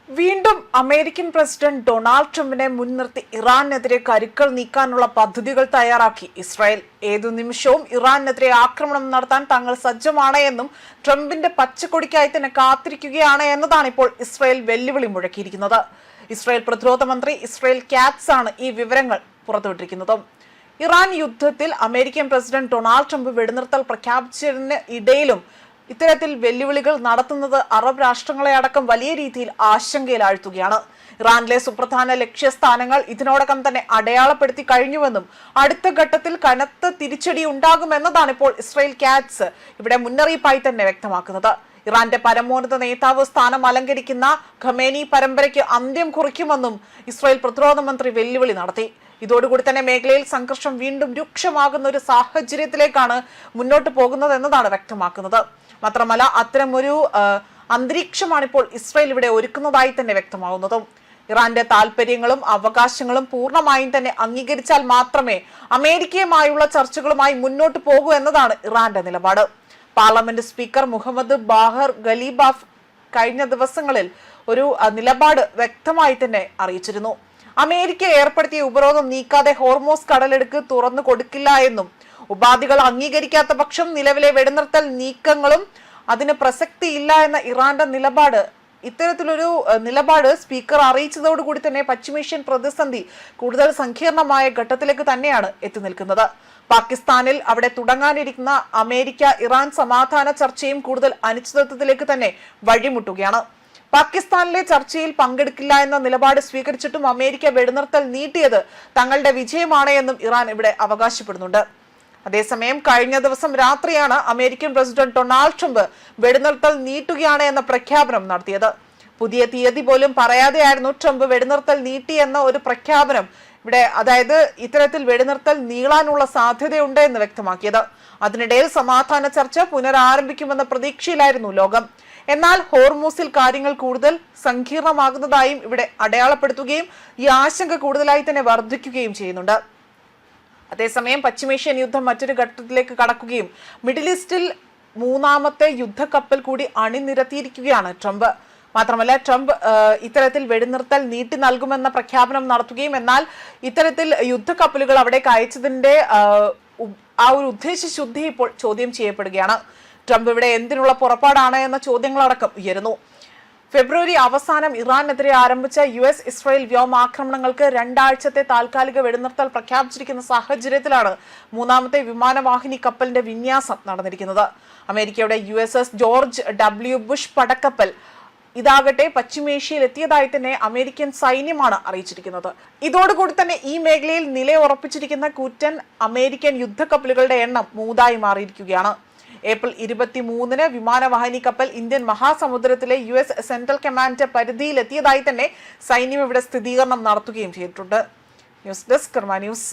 വീണ്ടും American president Donald ട്രംപിനെ മുൻനിർത്തി ഇറാനെതിരെ കരുക്കൾ നീക്കാനുള്ള പദ്ധതികൾ തയ്യാറാക്കി ഇസ്രായേൽ. ഏതു നിമിഷവും ഇറാനെതിരെ ആക്രമണം നടത്താൻ തങ്ങൾ സജ്ജമാണ് എന്നും ട്രംപിന്റെ പച്ചക്കൊടിക്കായി തന്നെ കാത്തിരിക്കുകയാണ് എന്നതാണ് ഇപ്പോൾ ഇസ്രായേൽ വെല്ലുവിളി മുഴക്കിയിരിക്കുന്നത്. ഇസ്രായേൽ പ്രതിരോധ മന്ത്രി ഇസ്രായേൽ കാറ്റ്സ് ആണ് ഈ വിവരങ്ങൾ പുറത്തുവിട്ടിരിക്കുന്നത്. ഇറാൻ യുദ്ധത്തിൽ അമേരിക്കൻ പ്രസിഡന്റ് ഡൊണാൾഡ് ട്രംപ് വെടിനിർത്തൽ പ്രഖ്യാപിച്ചതിന് ഇടയിലും ഇത്തരത്തിൽ വെല്ലുവിളികൾ നടത്തുന്നത് അറബ് രാഷ്ട്രങ്ങളെ അടക്കം വലിയ രീതിയിൽ ആശങ്കയിലാഴ്ത്തുകയാണ്. ഇറാനിലെ സുപ്രധാന ലക്ഷ്യസ്ഥാനങ്ങൾ ഇതിനോടകം തന്നെ അടയാളപ്പെടുത്തി കഴിഞ്ഞുവെന്നും അടുത്ത ഘട്ടത്തിൽ കനത്ത തിരിച്ചടി ഉണ്ടാകുമെന്നതാണ് ഇപ്പോൾ ഇസ്രായേൽ കാറ്റ്സ് ഇവിടെ മുന്നറിയിപ്പായി തന്നെ വ്യക്തമാക്കുന്നത്. ഇറാന്റെ പരമോന്നത നേതാവ് സ്ഥാനം അലങ്കരിക്കുന്ന ഖമേനി പരമ്പരയ്ക്ക് അന്ത്യം കുറിക്കുമെന്നും ഇസ്രായേൽ പ്രതിരോധ മന്ത്രി വെല്ലുവിളി നടത്തി. ഇതോടുകൂടി തന്നെ മേഖലയിൽ സംഘർഷം വീണ്ടും രൂക്ഷമാകുന്ന ഒരു സാഹചര്യത്തിലേക്കാണ് മുന്നോട്ട് പോകുന്നത് എന്നതാണ് വ്യക്തമാക്കുന്നത്. മാത്രമല്ല അത്തരമൊരു അന്തരീക്ഷമാണ് ഇപ്പോൾ ഇസ്രായേൽ ഇവിടെ ഒരുക്കുന്നതായി തന്നെ വ്യക്തമാവുന്നതും. ഇറാന്റെ താല്പര്യങ്ങളും അവകാശങ്ങളും പൂർണ്ണമായും തന്നെ അംഗീകരിച്ചാൽ മാത്രമേ അമേരിക്കയുമായുള്ള ചർച്ചകളുമായി മുന്നോട്ട് പോകൂ എന്നതാണ് ഇറാന്റെ നിലപാട്. പാർലമെന്റ് സ്പീക്കർ മുഹമ്മദ് ബാഹർ ഖലീബാഫ് കഴിഞ്ഞ ദിവസങ്ങളിൽ ഒരു നിലപാട് വ്യക്തമായി തന്നെ അറിയിച്ചിരുന്നു. അമേരിക്ക ഏർപ്പെടുത്തിയ ഉപരോധം നീക്കാതെ ഹോർമോസ് കടലെടുക്ക് തുറന്നു കൊടുക്കില്ല എന്നും ഉപാധികൾ അംഗീകരിക്കാത്ത പക്ഷം നിലവിലെ വെടിനിർത്തൽ നീക്കങ്ങളും അതിന് പ്രസക്തിയില്ല എന്ന ഇറാന്റെ നിലപാട് ഇത്തരത്തിലൊരു നിലപാട് സ്പീക്കർ അറിയിച്ചതോടുകൂടി തന്നെ പശ്ചിമേഷ്യൻ പ്രതിസന്ധി കൂടുതൽ സങ്കീർണമായ ഘട്ടത്തിലേക്ക് തന്നെയാണ് എത്തി നിൽക്കുന്നത്. പാകിസ്ഥാനിൽ അവിടെ തുടങ്ങാനിരിക്കുന്ന അമേരിക്ക ഇറാൻ സമാധാന ചർച്ചയും കൂടുതൽ അനിശ്ചിതത്വത്തിലേക്ക് തന്നെ വഴിമുട്ടുകയാണ്. പാകിസ്ഥാനിലെ ചർച്ചയിൽ പങ്കെടുക്കില്ല എന്ന നിലപാട് സ്വീകരിച്ചിട്ടും അമേരിക്ക വെടിനിർത്തൽ നീട്ടിയത് തങ്ങളുടെ വിജയമാണ് എന്നും ഇറാൻ ഇവിടെ അവകാശപ്പെടുന്നുണ്ട്. അതേസമയം കഴിഞ്ഞ ദിവസം രാത്രിയാണ് അമേരിക്കൻ പ്രസിഡന്റ് ഡൊണാൾഡ് ട്രംപ് വെടിനിർത്തൽ നീട്ടുകയാണ് എന്ന പ്രഖ്യാപനം നടത്തിയത്. പുതിയ തീയതി പോലും പറയാതെയായിരുന്നു ട്രംപ് വെടിനിർത്തൽ നീട്ടി എന്ന ഒരു പ്രഖ്യാപനം ഇവിടെ, അതായത് ഇത്തരത്തിൽ വെടിനിർത്തൽ നീളാനുള്ള സാധ്യതയുണ്ട് എന്ന് വ്യക്തമാക്കിയത്. അതിനിടയിൽ സമാധാന ചർച്ച പുനരാരംഭിക്കുമെന്ന പ്രതീക്ഷയിലായിരുന്നു ലോകം. എന്നാൽ ഹോർമൂസിൽ കാര്യങ്ങൾ കൂടുതൽ സങ്കീർണമാകുന്നതായും ഇവിടെ അടയാളപ്പെടുത്തുകയും ഈ ആശങ്ക കൂടുതലായി തന്നെ വർദ്ധിക്കുകയും ചെയ്യുന്നുണ്ട്. അതേസമയം പശ്ചിമേഷ്യൻ യുദ്ധം മറ്റൊരു ഘട്ടത്തിലേക്ക് കടക്കുകയും മിഡിൽ ഈസ്റ്റിൽ മൂന്നാമത്തെ യുദ്ധക്കപ്പൽ കൂടി അണിനിരത്തിയിരിക്കുകയാണ് ട്രംപ്. മാത്രമല്ല ട്രംപ് ഇത്തരത്തിൽ വെടിനിർത്തൽ നീട്ടി നൽകുമെന്ന പ്രഖ്യാപനം നടത്തുകയും എന്നാൽ ഇത്തരത്തിൽ യുദ്ധക്കപ്പലുകൾ അവിടേക്ക് അയച്ചതിന്റെ ആ ഒരു ഉദ്ദേശശുദ്ധി ഇപ്പോൾ ചോദ്യം ചെയ്യപ്പെടുകയാണ്. ട്രംപ് ഇവിടെ എന്തിനുള്ള പുറപ്പാടാണ് എന്ന ചോദ്യങ്ങളടക്കം ഉയരുന്നു. ഫെബ്രുവരി അവസാനം ഇറാനെതിരെ ആരംഭിച്ച US ഇസ്രായേൽ വ്യോമാക്രമണങ്ങൾക്ക് 2 ആഴ്ചത്തെ താൽക്കാലിക വെടിനിർത്തൽ പ്രഖ്യാപിച്ചിരിക്കുന്ന സാഹചര്യത്തിലാണ് മൂന്നാമത്തെ വിമാനവാഹിനി കപ്പലിന്റെ വിന്യാസം നടന്നിരിക്കുന്നത്. അമേരിക്കയുടെ USS ജോർജ് W ബുഷ് പടക്കപ്പൽ ഇതാകട്ടെ പശ്ചിമേഷ്യയിൽ എത്തിയതായി തന്നെ അമേരിക്കൻ സൈന്യമാണ് അറിയിച്ചിരിക്കുന്നത്. ഇതോടുകൂടി തന്നെ ഈ മേഖലയിൽ നിലയുറപ്പിച്ചിരിക്കുന്ന കൂറ്റൻ അമേരിക്കൻ യുദ്ധക്കപ്പലുകളുടെ എണ്ണം 3 മാറിയിരിക്കുകയാണ്. ഏപ്രിൽ 23 വിമാനവാഹിനി കപ്പൽ ഇന്ത്യൻ മഹാസമുദ്രത്തിലെ US സെൻട്രൽ കമാൻഡ് പരിധിയിലെത്തിയതായി തന്നെ സൈന്യം ഇവിടെ സ്ഥിരീകരണം നടത്തുകയും ചെയ്തിട്ടുണ്ട്. ന്യൂസ് ഡെസ്ക് കർമ്മ ന്യൂസ്.